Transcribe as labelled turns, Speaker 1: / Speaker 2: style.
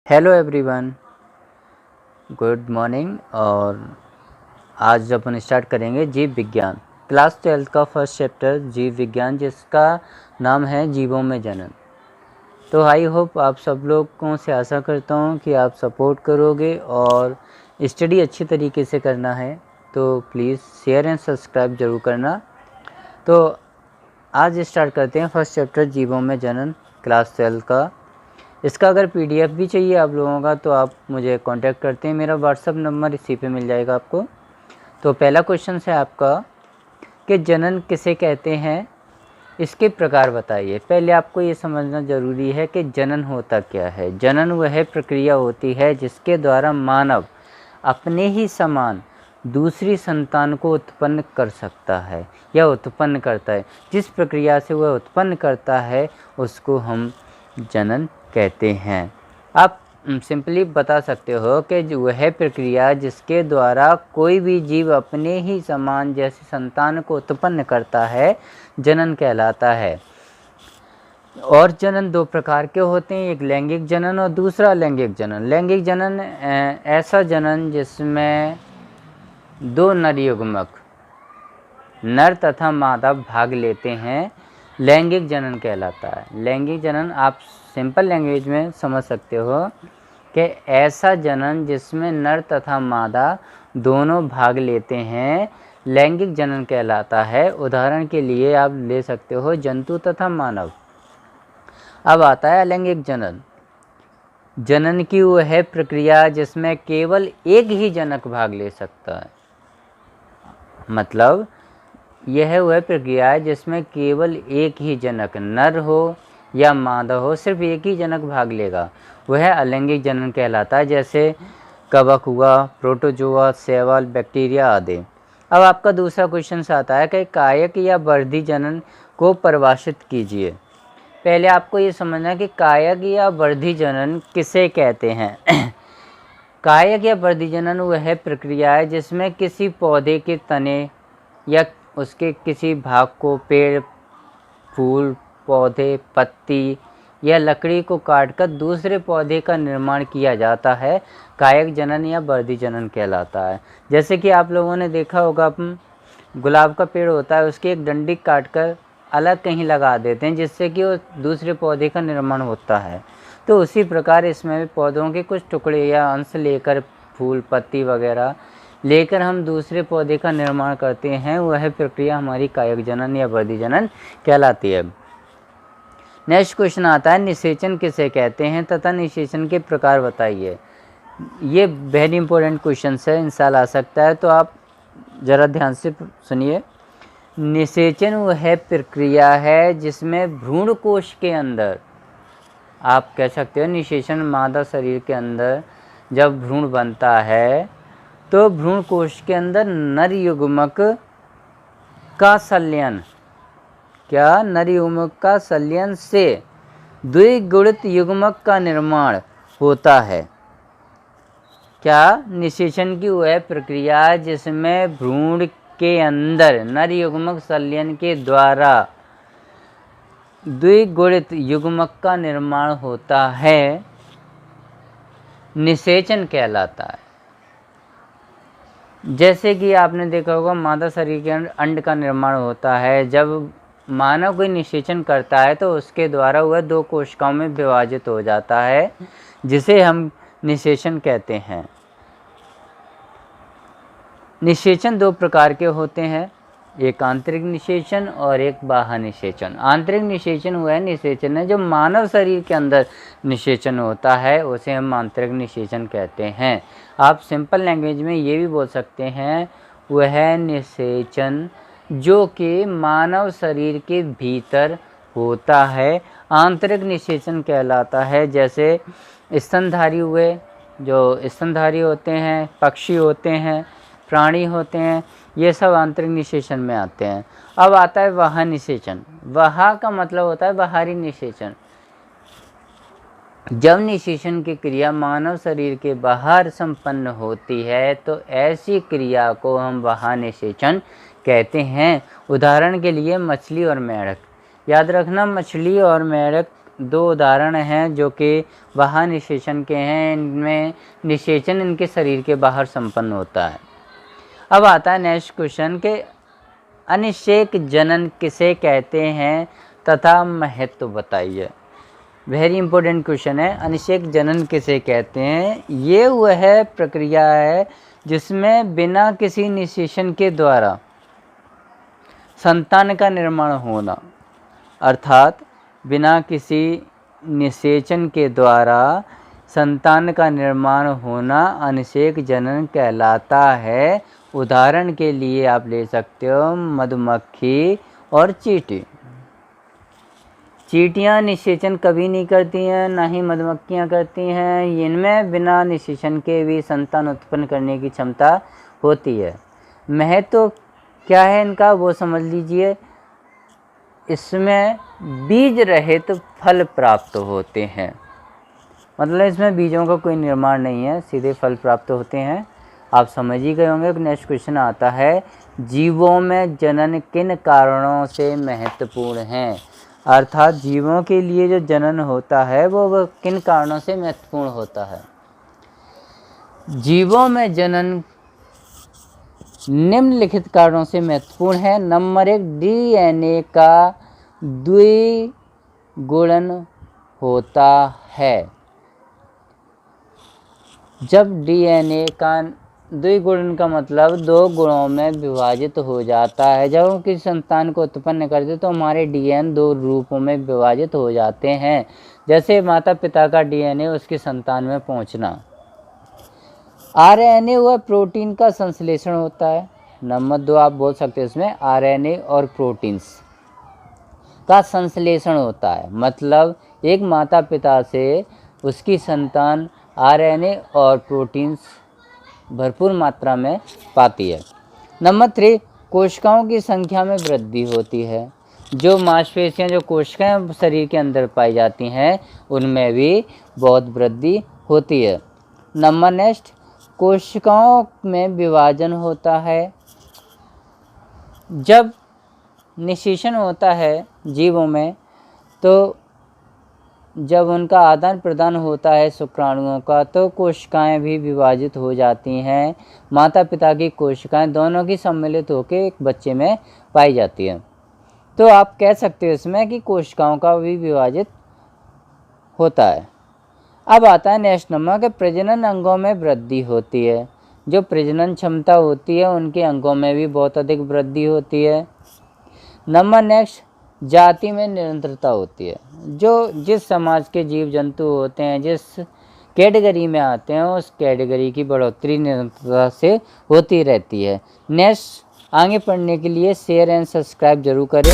Speaker 1: Hello everyone, good morning. और आज अपन start करेंगे जीव विज्ञान क्लास 12 का फर्स्ट चैप्टर जीव विज्ञान, जिसका नाम है जीवों में जनन। तो आई होप आप सब लोगों से आशा करता हूँ कि आप सपोर्ट करोगे और स्टडी अच्छी तरीके से करना है, तो प्लीज़ शेयर एंड सब्सक्राइब ज़रूर करना। तो आज स्टार्ट करते हैं फर्स्ट चैप्टर जीवों में जनन क्लास 12 का। इसका अगर पीडीएफ भी चाहिए आप लोगों का तो आप मुझे कांटेक्ट करते हैं, मेरा व्हाट्सअप नंबर इसी पे मिल जाएगा आपको। तो पहला क्वेश्चन है आपका कि जनन किसे कहते हैं, इसके प्रकार बताइए। पहले आपको ये समझना ज़रूरी है कि जनन होता क्या है। जनन वह प्रक्रिया होती है जिसके द्वारा मानव अपने ही समान दूसरी संतान को उत्पन्न कर सकता है या उत्पन्न करता है। जिस प्रक्रिया से वह उत्पन्न करता है उसको हम जनन कहते हैं। आप सिंपली बता सकते हो कि वह प्रक्रिया जिसके द्वारा कोई भी जीव अपने ही समान जैसे संतान को उत्पन्न करता है जनन कहलाता है। और जनन दो प्रकार के होते हैं, एक लैंगिक जनन और दूसरा अलैंगिक जनन। लैंगिक जनन ऐसा जनन जिसमें दो नर युग्मक नर तथा मादा भाग लेते हैं, लैंगिक जनन कहलाता है। लैंगिक जनन आप सिंपल लैंग्वेज में समझ सकते हो कि ऐसा जनन जिसमें नर तथा मादा दोनों भाग लेते हैं लैंगिक जनन कहलाता है। उदाहरण के लिए आप ले सकते हो जंतु तथा मानव। अब आता है अलैंगिक जनन। जनन की वह प्रक्रिया जिसमें केवल एक ही जनक भाग ले सकता है, मतलब यह वह प्रक्रिया है जिसमें केवल एक ही जनक नर हो या मादा हो, सिर्फ एक ही जनक भाग लेगा, वह अलैंगिक जनन कहलाता है। जैसे कवक हुआ, प्रोटोजोआ, शैवाल, बैक्टीरिया आदि। अब आपका दूसरा क्वेश्चन आता है कि कायक या वर्धी जनन को परिभाषित कीजिए। पहले आपको ये समझना है कि कायक या वर्धी जनन किसे कहते हैं। कायक या वर्धी जनन वह प्रक्रिया है जिसमें किसी पौधे के तने या उसके किसी भाग को पेड़, फूल, पौधे, पत्ती या लकड़ी को काटकर दूसरे पौधे का निर्माण किया जाता है, कायक जनन या वर्धी जनन कहलाता है। जैसे कि आप लोगों ने देखा होगा, गुलाब का पेड़ होता है, उसकी एक डंडी काटकर अलग कहीं लगा देते हैं जिससे कि वो दूसरे पौधे का निर्माण होता है। तो उसी प्रकार इसमें भी पौधों के कुछ टुकड़े या अंश लेकर, फूल, पत्ती वगैरह लेकर हम दूसरे पौधे का निर्माण करते हैं, वह प्रक्रिया हमारी कायक जनन या वर्धी जनन कहलाती है। नेक्स्ट क्वेश्चन आता है निषेचन किसे कहते हैं तथा निषेचन के प्रकार बताइए। ये वेरी इंपॉर्टेंट क्वेश्चन है, इंशाल्लाह आ सकता है, तो आप ज़रा ध्यान से सुनिए। निषेचन वह प्रक्रिया है जिसमें भ्रूण कोश के अंदर, आप कह सकते हो निषेचन मादा शरीर के अंदर जब भ्रूण बनता है तो भ्रूण कोश के अंदर नर युग्मक का संलयन, क्या नर युग्मक का संलयन से द्विगुणित युग्मक का निर्माण होता है। क्या निषेचन की वह प्रक्रिया जिसमें भ्रूण के अंदर नर युग्मक संलयन के द्वारा द्विगुणित युग्मक का निर्माण होता है, निषेचन कहलाता है। जैसे कि आपने देखा होगा मादा शरीर के अंदर अंड का निर्माण होता है, जब मानव कोई निषेचन करता है तो उसके द्वारा वह दो कोशिकाओं में विभाजित हो जाता है, जिसे हम निषेचन कहते हैं। निषेचन दो प्रकार के होते हैं, एक आंतरिक निषेचन और एक बाह्य निषेचन। आंतरिक निषेचन वह निषेचन है जो मानव शरीर के अंदर निषेचन होता है, उसे हम आंतरिक निषेचन कहते हैं। आप सिंपल लैंग्वेज में ये भी बोल सकते हैं वह निषेचन जो कि मानव शरीर के भीतर होता है, आंतरिक निषेचन कहलाता है। जैसे स्तनधारी हुए, जो स्तनधारी होते हैं, पक्षी होते हैं, प्राणी होते हैं, ये सब आंतरिक निषेचन में आते हैं। अब आता है बाह्य निषेचन। बाह्य का मतलब होता है बाहरी निषेचन। जब निषेचन की क्रिया मानव शरीर के बाहर संपन्न होती है तो ऐसी क्रिया को हम बाह्य निषेचन कहते हैं। उदाहरण के लिए मछली और मेंढक। याद रखना, मछली और मेंढक दो उदाहरण हैं जो कि बाह्य निषेचन के हैं। इनमें निषेचन इनके शरीर के बाहर संपन्न होता है। अब आता है नेक्स्ट क्वेश्चन के अनिषेक जनन किसे कहते हैं तथा महत्व बताइए। वेरी इंपॉर्टेंट क्वेश्चन है। अनिषेक जनन किसे कहते हैं? ये वह प्रक्रिया है जिसमें बिना किसी निषेचन के द्वारा संतान का निर्माण होना, अर्थात बिना किसी निषेचन के द्वारा संतान का निर्माण होना अनिषेक जनन कहलाता है। उदाहरण के लिए आप ले सकते हो मधुमक्खी और चींटी। चींटियाँ निषेचन कभी नहीं करती हैं, ना ही मधुमक्खियाँ करती हैं। इनमें बिना निषेचन के भी संतान उत्पन्न करने की क्षमता होती है। महत्व क्या है इनका वो समझ लीजिए। इसमें बीज रहित फल प्राप्त होते हैं, मतलब इसमें बीजों का कोई निर्माण नहीं है, सीधे फल प्राप्त होते हैं। आप समझ ही गए होंगे। नेक्स्ट क्वेश्चन आता है जीवों में जनन किन कारणों से महत्वपूर्ण है, अर्थात जीवों के लिए जो जनन होता है वो किन कारणों से महत्वपूर्ण होता है। जीवों में जनन निम्नलिखित कारणों से महत्वपूर्ण है। नंबर 1, डीएनए का द्विगुणन होता है। जब डीएनए का द्विगुणन का मतलब दो गुणों में विभाजित हो जाता है। जब हम किसी संतान को उत्पन्न करते तो हमारे डीएनए दो रूपों में विभाजित हो जाते हैं। जैसे माता पिता का डीएनए उसकी संतान में पहुंचना। आरएनए व प्रोटीन का संश्लेषण होता है। नंबर 2 आप बोल सकते हैं इसमें आरएनए और प्रोटीन्स का संश्लेषण होता है, मतलब एक माता पिता से उसकी संतान आरएनए और प्रोटीन्स भरपूर मात्रा में पाती है। नंबर 3 कोशिकाओं की संख्या में वृद्धि होती है। जो मांसपेशियां जो कोशिकाएं शरीर के अंदर पाई जाती हैं उनमें भी बहुत वृद्धि होती है। नंबर नेक्स्ट कोशिकाओं में विभाजन होता है। जब निषेचन होता है जीवों में तो जब उनका आदान प्रदान होता है शुक्राणुओं का तो कोशिकाएं भी विभाजित हो जाती हैं। माता पिता की कोशिकाएं दोनों की सम्मिलित होकर एक बच्चे में पाई जाती है। तो आप कह सकते हो इसमें कि कोशिकाओं का भी विभाजित होता है। अब आता है नेक्स्ट नंबर के प्रजनन अंगों में वृद्धि होती है। जो प्रजनन क्षमता होती है उनके अंगों में भी बहुत अधिक वृद्धि होती है। नंबर नेक्स्ट जाति में निरंतरता होती है। जो जिस समाज के जीव जंतु होते हैं जिस कैटेगरी में आते हैं उस कैटेगरी की बढ़ोतरी निरंतरता से होती रहती है। नेक्स्ट आगे पढ़ने के लिए शेयर एंड सब्सक्राइब जरूर करें।